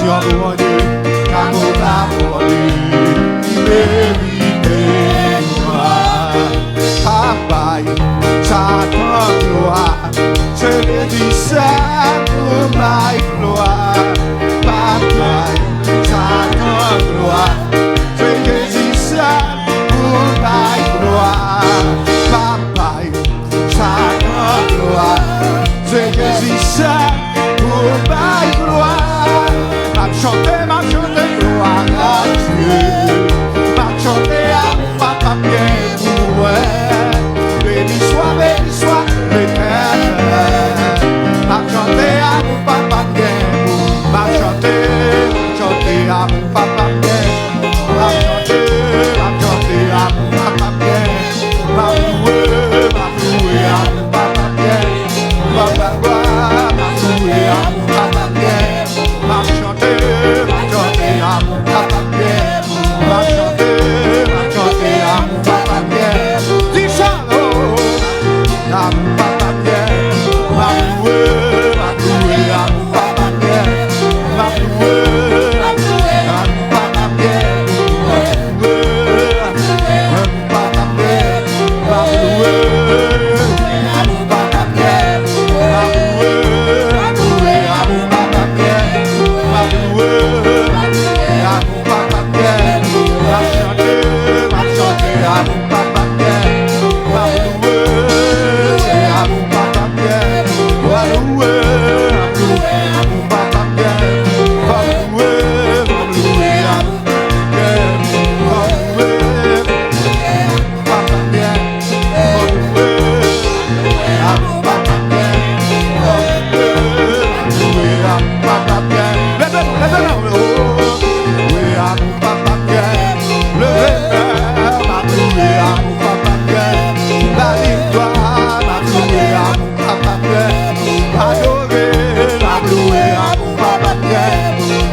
bénédiction pour Dieu, l'amour pour Dieu, il mérite gloire. Papa, ça te gloire, je le dis ça pour ma gloire. Papa, ça te gloire, je le dis ça pour ma gloire. Papa, ça te gloire, je le dis ça pour ma gloire. M'a chanté gloire à Dieu. M'a chanté à papa bien pour moi. Béni soit l'Éternel. M'a chanté à mon papa bien. M'a chanté à mon papa bien. M'a chanté à mon papa bien. M'a loué à mon papa bien. M'a loué à mon papa bien. M'a chanté à mon papa bien. M'a chanté à mon papa bien. Dis ça, oh, à mon papa bien. M'a loué à mon papa bien. M'a loué à mon papa bien. M'a loué à mon papa bien. M'a loué à mon papa bien. M'a loué à mon papa bien. M'a loué à mon papa bien. M'a chanté à mon papa bien. M'a loué à mon papa bien. M'a loué à mon papa bien. M'a loué à mon papa bien. M'a loué à mon papa bien. M'a loué à mon papa bien. M'a loué à mon papa bien. Levez-nous, loué à mon papa bien. Levez-nous, m'a loué à mon papa bien. La victoire, m'a loué à mon papa bien. Adorer, m'a loué à mon papa bien.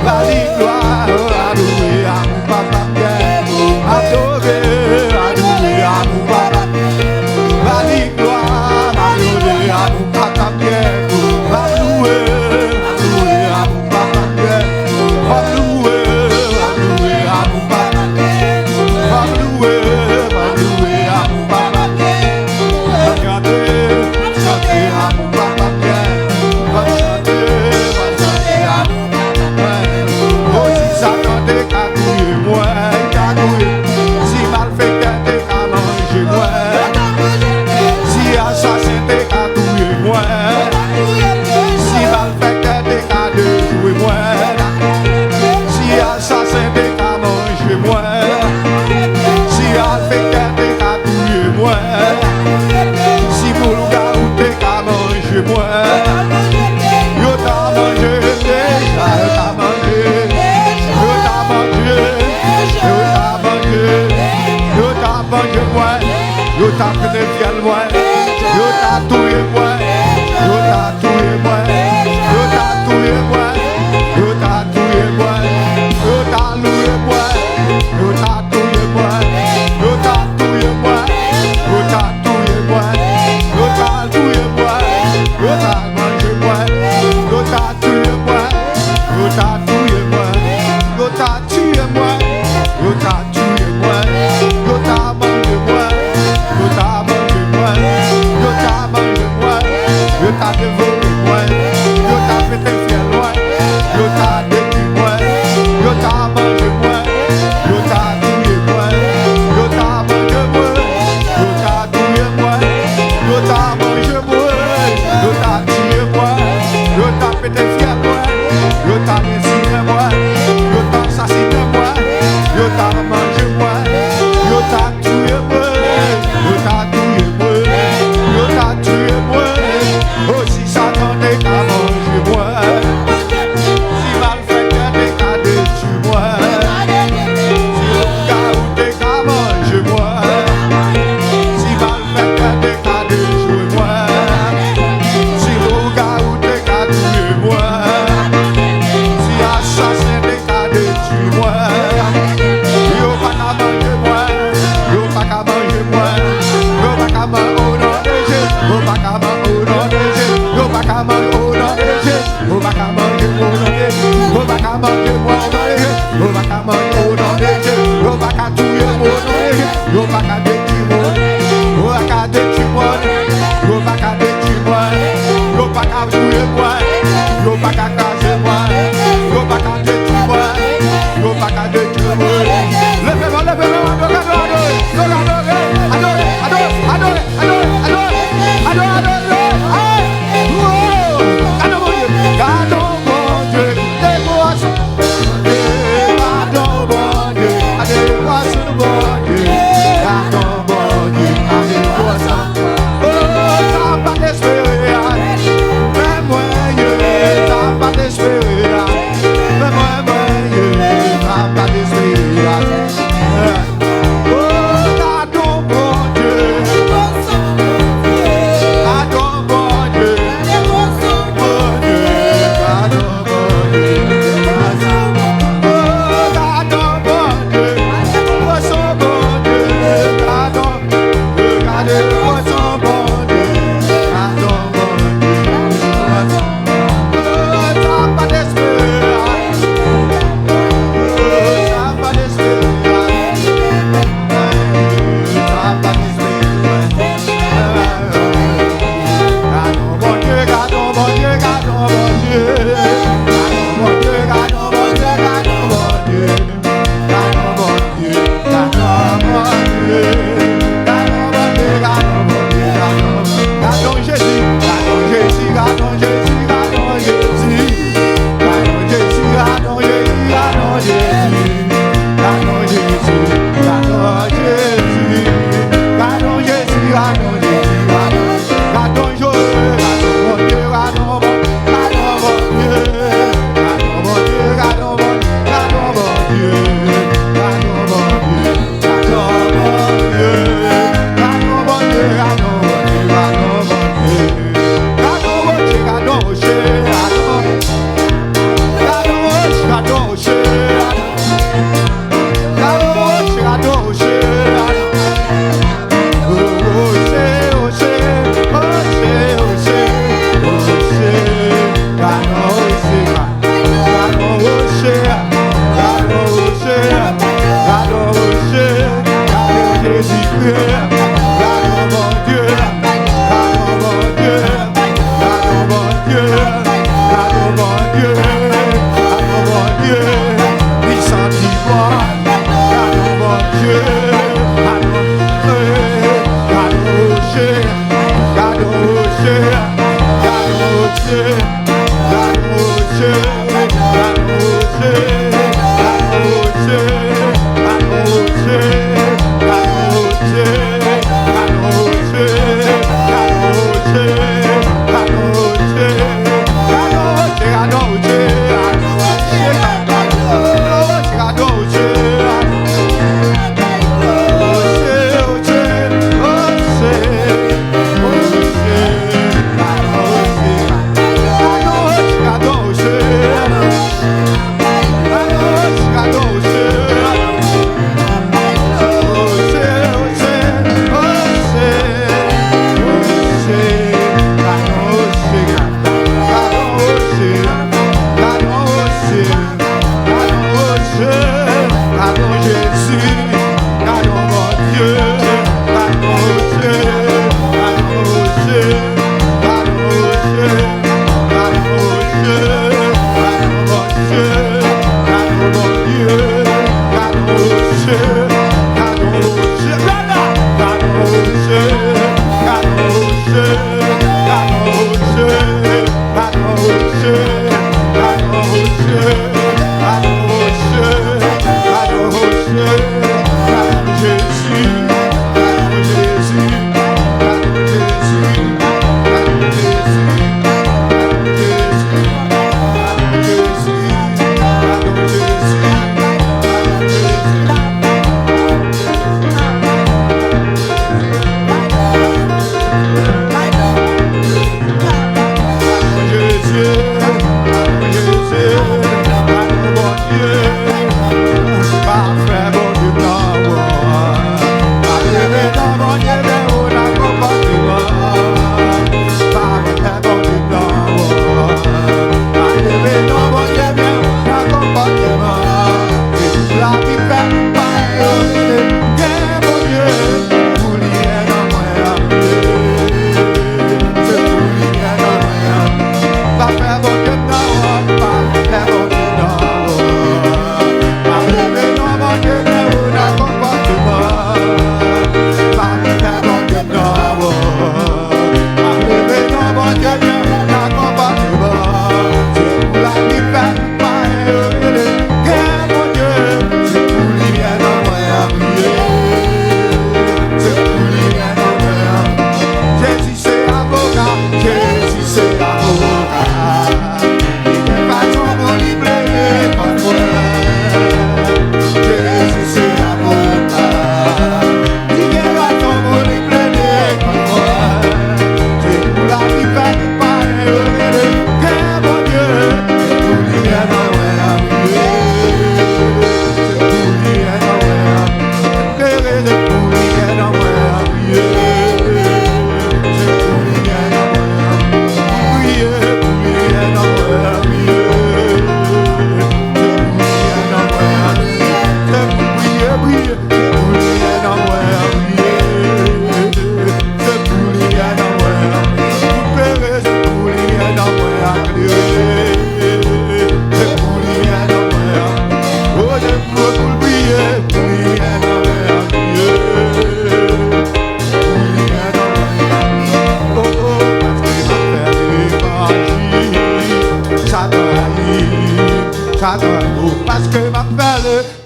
La victoire, m'a loué à mon papa bien. Adorer, à mon papa bien. La victoire, m'a loué à mon papa bien. M'a loué à mon papa bien. M'a loué à mon papa bien. M'a loué à mon papa bien. M'a chanté à mon papa bien. M'a chanté à mon papa bien. Oh, si Satan t'es qu'à couiller moi, si malfaiteur t'es qu'à manger moi, si assassin t'es qu'à couiller moi, si malfaiteur t'es qu'à déjouer moi, si assassin t'es qu'à manger moi, si malfaiteur t'es qu'à couiller moi, si boulgarou t'es qu'à manger moi, yo t'a mangé déjà, yo t'a mangé, yo t'a mangé, yo t'a mangé, yo t'a mangé moi, yo t'a fait fiel moi, yo t'a tué moi, yo t'a tué moi, yo t'a tué moi, yo t'a tué moi, yo t'a loué moi, yo t'a tué moi, yo t'a tué moi, yo t'a tué moi, yo t'a tué moi, yo t'a mangé moi, yo t'a tué moi, yo t'a tué moi, yo t'a tué moi, yo t'a tué moi, yo t'a mangé moi, yo t'a mangé moi, yo t'a mangé moi, yo t'a dévoré moi, yo t'a fait tes fiers loin, yo t'a détruit moi, yo t'a mangé moi, yo t'a tué moi, yo t'a mangé moi, yo t'a tué moi, yo t'a mangé moi, yo t'a tué moi, yo t'a fait tes fiers loin, yo t'a réussi manger mon nom, on va qu'à manger mon nom, on va qu'à manger mon nom, on va qu'à tuer mon nom, on va qu'à détruire mon nom, on va qu'à détruire mon nom, on va qu'à détruire moi, on va qu'à tuer moi, on va qu'à casser moi, on va qu'à détruire moi, on va qu'à détruire moi. Levez-moi, levez-moi, I don't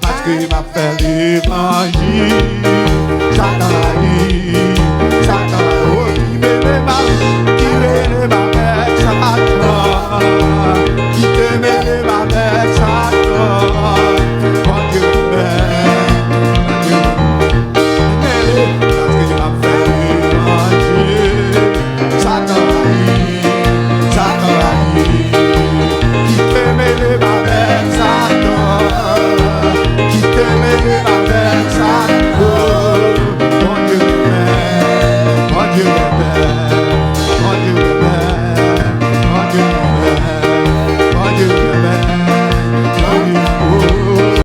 parce que m'a fait l'évangile. Satan, oh, qui veut ma vie, qui veut ma paix, Satan.